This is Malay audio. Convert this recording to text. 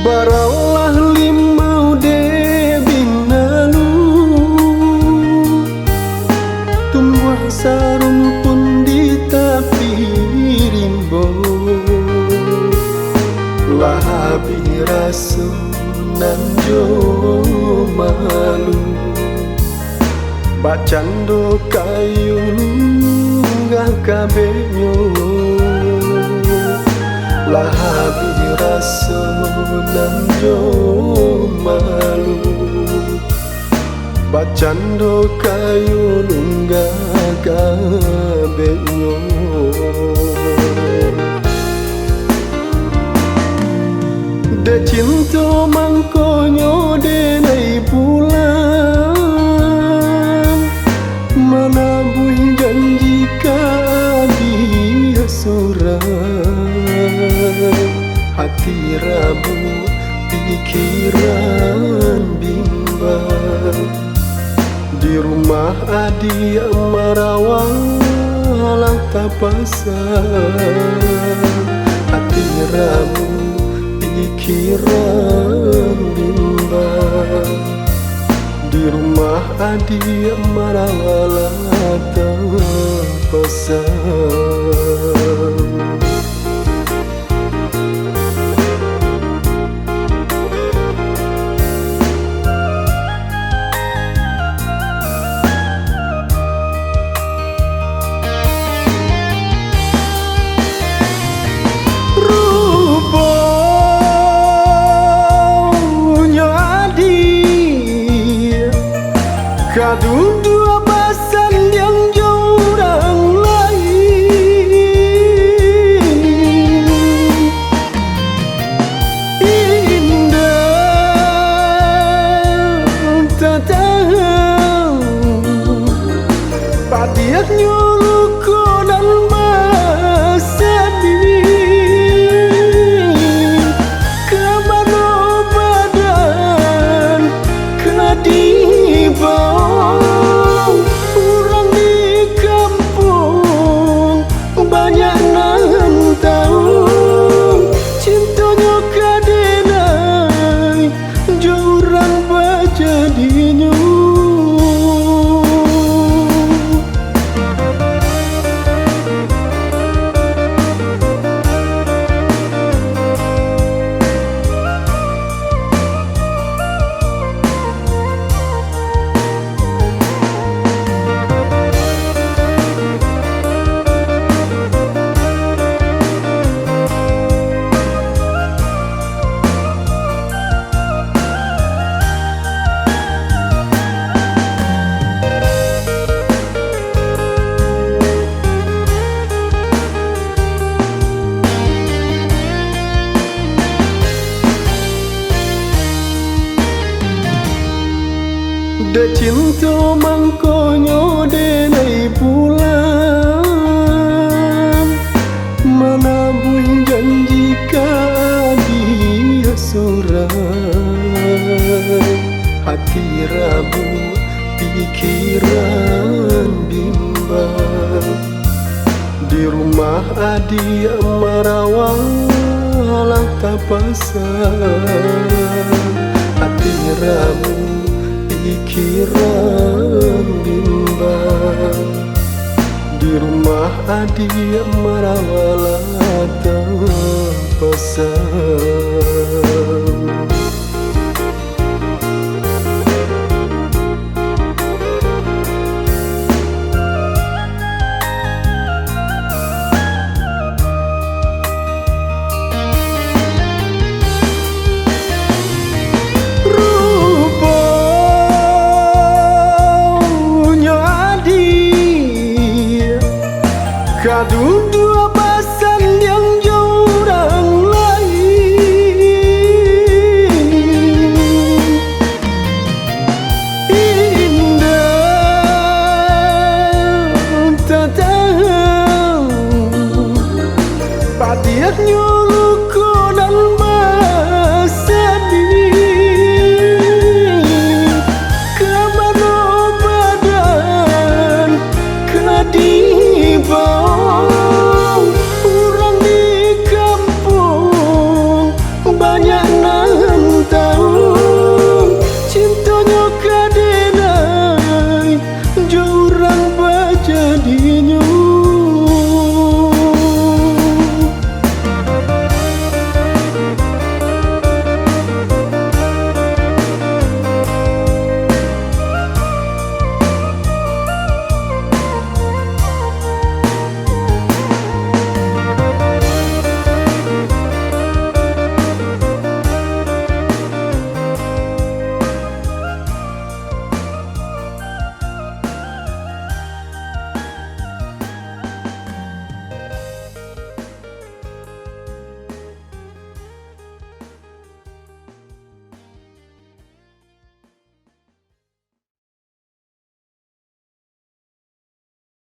Baralah limau de binalu, tumbuh sarumpun di tepi rimbo, lahabi rasu nan jo malu, bacando kayu lunggah kabenyo, lahabi rasu nan jo malu, bacando kayu lunggah kabenyo. De cinta mangkonyo de nai pulang, menabui janji dia surang, hati rabu pikiran bimbang, di rumah adi marawang tak pasang, hati rabu pikiran bimbang, di rumah adi marawang tak pasang. Kadu dua pasan yang jauh orang lain, indah tak tahu padiak nyuluku dan bersedih, kemana badan kena dibawa. Orang di kampung banyak nan tahu, cintanya kadenai jurang bajadinya. De cinta mangkonyo de nai pulang, menabui janji dia surang, hati rabu pikiran bimbang, di rumah adi marawang tak pasang, hati rabu pikiran bimbang, di rumah adi marawala tak pasang.